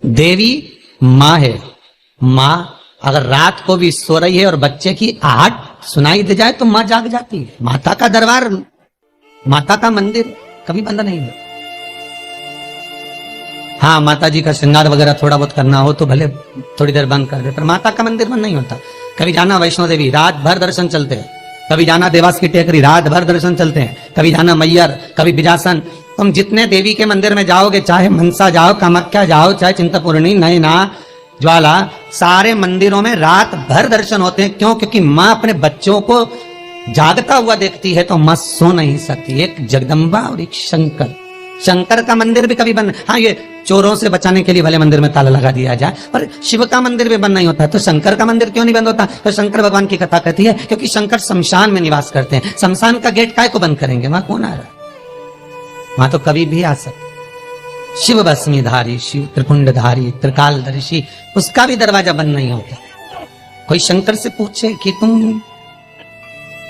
देवी माँ है। माँ अगर रात को भी सो रही है और बच्चे की आहट सुनाई दे जाए तो माँ जाग जाती है। माता का दरबार, माता का मंदिर कभी बंद नहीं है। हाँ, माता जी का श्रृंगार वगैरह थोड़ा बहुत करना हो तो भले थोड़ी देर बंद कर दे, पर माता का मंदिर बंद नहीं होता। कभी जाना वैष्णो देवी, रात भर दर्शन चलते हैं। कभी जाना देवास की टेकरी, रात भर दर्शन चलते हैं। कभी जाना मैयर, कभी बिजासन। तुम जितने देवी के मंदिर में जाओगे, चाहे मनसा जाओ, कामाख्या जाओ, चाहे चिंतपूर्णी, नैना, ज्वाला, सारे मंदिरों में रात भर दर्शन होते हैं। क्यों? क्योंकि माँ अपने बच्चों को जागता हुआ देखती है तो माँ सो नहीं सकती। एक जगदम्बा और एक शंकर। शंकर का मंदिर भी कभी बंद, हाँ ये चोरों से बचाने के लिए भले मंदिर में ताला लगा दिया जाए, पर शिव का मंदिर भी बंद नहीं होता। तो शंकर का मंदिर क्यों नहीं बंद होता? तो शंकर भगवान की कथा कहती है क्योंकि शंकर शमशान में निवास करते हैं। शमशान का गेट काय को बंद करेंगे? वहां कौन आ रहा है? वहां तो कभी भी आ सकते। शिव भस्मीधारी, शिव त्रिपुंडधारी, त्रिकालदर्शी, उसका भी दरवाजा बंद नहीं होता। कोई शंकर से पूछे कि तुम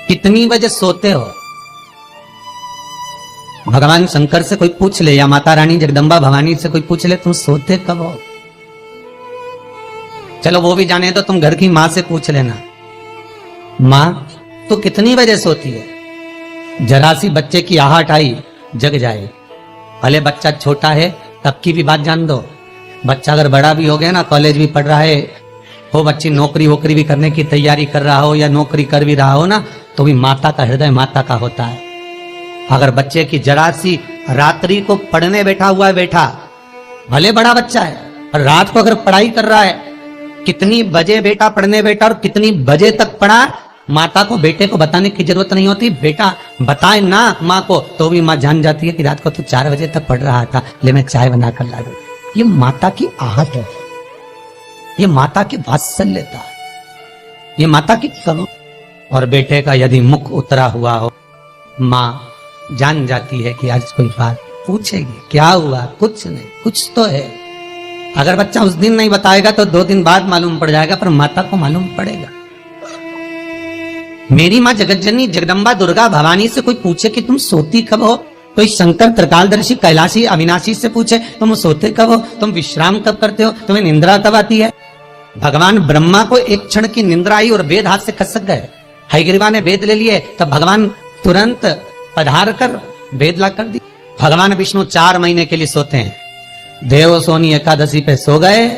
कितनी बजे सोते हो? भगवान शंकर से कोई पूछ ले, या माता रानी जगदम्बा भवानी से कोई पूछ ले, तुम सोते कब हो? चलो वो भी जाने तो तुम घर की माँ से पूछ लेना, माँ तो कितनी बजे सोती है? जरा सी बच्चे की आहट आई, जग जाए। भले बच्चा छोटा है तब की भी बात जान दो। बच्चा अगर बड़ा भी हो गया ना, कॉलेज भी पढ़ रहा है हो, बच्ची नौकरी वोकरी भी करने की तैयारी कर रहा हो या नौकरी कर भी रहा हो ना, तो भी माता का हृदय माता का होता है। अगर बच्चे की जरा सी रात्रि को पढ़ने बैठा हुआ है, बैठा भले बड़ा बच्चा है और रात को अगर पढ़ाई कर रहा है, कितनी बजे बेटा पढ़ने बैठा और कितनी बजे तक पढ़ा, माता को बेटे को बताने की जरूरत नहीं होती। बेटा बताए ना माँ को तो भी माँ जान जाती है कि रात को तो 4 बजे तक पढ़ रहा था, ले मैं चाय बना कर ला दूं। ये माता की आहट है, ये माता की वात्सल्यता, ये माता की करुणा। और बेटे का यदि मुख उतरा हुआ हो, माँ जान जाती है कि आज कोई बात पूछेगी, क्या हुआ? कुछ नहीं, कुछ तो है। अगर बच्चा उस दिन नहीं बताएगा तो 2 दिन बाद मालूम पड़ जाएगा, पर माता को मालूम पड़ेगा। मेरी माँ जगतजननी जगदम्बा दुर्गा भवानी से कोई पूछे कि तुम सोती कब हो? कोई शंकर त्रिकालदर्शी कैलाशी अविनाशी से पूछे तुम सोते कब हो, तुम विश्राम कब करते हो, तुम्हें निंद्रा कब आती है? भगवान ब्रह्मा को एक क्षण की निंद्रा आई और वेद हाथ से खसक गए। हयग्रीवा ने वेद ले लिए, तब भगवान तुरंत पधार कर वेद ला कर दी। भगवान विष्णु 4 महीने के लिए सोते हैं। देव सोनी एकादशी पे सो गए,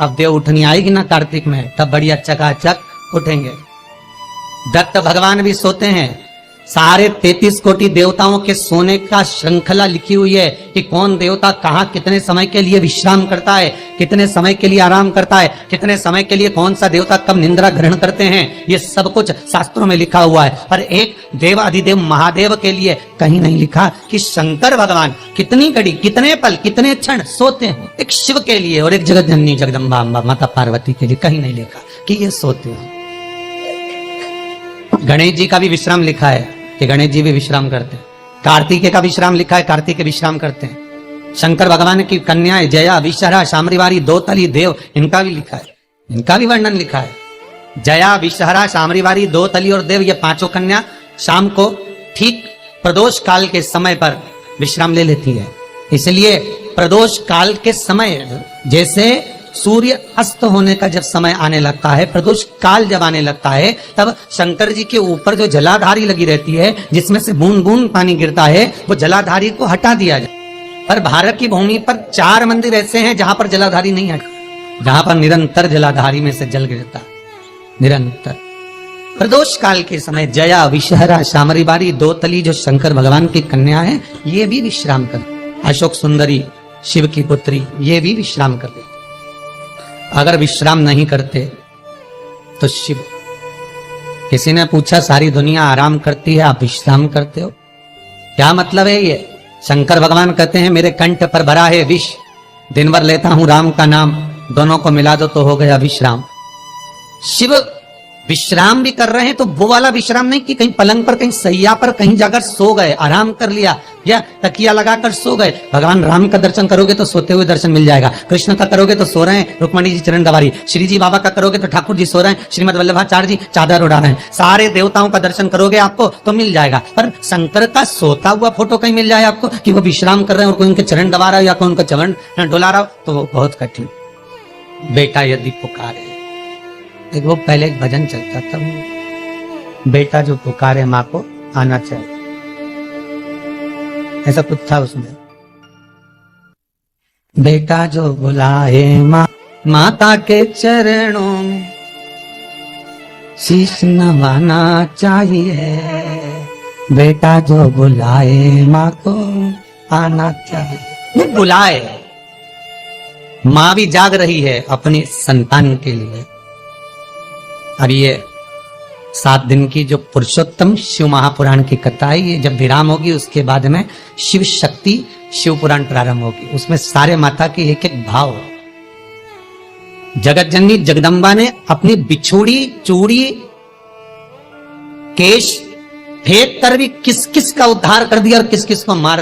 अब देव उठनी आएगी ना कार्तिक में, तब बढ़िया चकाचक उठेंगे। दत्त भगवान भी सोते हैं। सारे 33 कोटि देवताओं के सोने का श्रृंखला लिखी हुई है कि कौन देवता कहाँ कितने समय के लिए विश्राम करता है, कितने समय के लिए आराम करता है, कितने समय के लिए कौन सा देवता कब निंद्रा ग्रहण करते हैं। ये सब कुछ शास्त्रों में लिखा हुआ है। पर एक देवाधिदेव महादेव के लिए कहीं नहीं लिखा कि शंकर भगवान कितनी घड़ी, कितने पल, कितने क्षण सोते हैं। एक शिव के लिए और एक जगतजननी जगदम्बा अम्बा माता पार्वती के लिए कहीं नहीं लिखा कि ये सोते हैं। गणेश जी का भी विश्राम लिखा है कि गणेश जी भी विश्राम करते हैं। कार्तिकेय का विश्राम लिखा है, कार्तिकेय विश्राम करते हैं। शंकर भगवान की कन्याएं जया, विषहरा, शामरीवारी, दोतली, देव, इनका भी लिखा है, इनका भी वर्णन लिखा है। जया, विषहरा, शामरीवारी, दोतली और देव, ये 5 कन्या शाम को ठीक प्रदोष काल के समय पर विश्राम ले लेती है। इसलिए प्रदोष काल के समय, जैसे सूर्य अस्त होने का जब समय आने लगता है, प्रदोष काल जब आने लगता है, तब शंकर जी के ऊपर जो जलाधारी लगी रहती है, जिसमें से बूंद बूंद पानी गिरता है, वो जलाधारी को हटा दिया जाए। पर भारत की भूमि पर 4 मंदिर ऐसे हैं जहां पर जलाधारी नहीं हटा, जहां पर निरंतर जलाधारी में से जल गिरता निरंतर। प्रदोष काल के समय जया, विषहरा, शामरीवारी, दोतली जो शंकर भगवान की कन्या है, ये भी विश्राम कर। अशोक सुंदरी शिव की पुत्री, ये भी विश्राम कर देती। अगर विश्राम नहीं करते तो शिव, किसी ने पूछा सारी दुनिया आराम करती है, आप विश्राम करते हो, क्या मतलब है ये? शंकर भगवान कहते हैं मेरे कंठ पर भरा है विष, दिन भर लेता हूं राम का नाम, दोनों को मिला दो तो हो गया विश्राम। शिव विश्राम भी कर रहे हैं तो वो वाला विश्राम नहीं कि कहीं पलंग पर, कहीं सैया पर, कहीं जाकर सो गए, आराम कर लिया या तकिया लगाकर सो गए। भगवान राम का दर्शन करोगे तो सोते हुए दर्शन मिल जाएगा, कृष्ण का करोगे तो सो रहे हैं रुक्मणी जी चरण दबारी, श्री जी बाबा का करोगे तो ठाकुर जी सो रहे हैं, श्रीमद वल्लभाचार्य जी चादर उड़ा रहे हैं। सारे देवताओं का दर्शन करोगे आपको तो मिल जाएगा, पर शंकर का सोता हुआ फोटो कहीं मिल जाए आपको कि वो विश्राम कर रहे हैं और कोई उनके चरण दबा रहा हो या कोई उनका चरण डोला रहा हो, तो वो बहुत कठिन। बेटा यदि पुकारे, एक वो पहले एक भजन चलता था, बेटा जो पुकारे माँ को आना चाहिए, ऐसा कुछ था उसमें। बेटा जो बुलाए माँ, माता के चरणों में शीश नवाना चाहिए, बेटा जो बुलाए माँ को आना चाहिए। वो बुलाए, माँ भी जाग रही है अपनी संतान के लिए। अब ये 7 दिन की जो पुरुषोत्तम शिव महापुराण की कथा है, ये जब विराम होगी उसके बाद में शिव शक्ति शिव पुराण प्रारंभ होगी। उसमें सारे माता के एक एक भाव। जगत जननी जगदम्बा ने अपनी बिछोड़ी चूड़ी केश फेंक कर भी किस किस का उद्धार कर दिया और किस किस को मार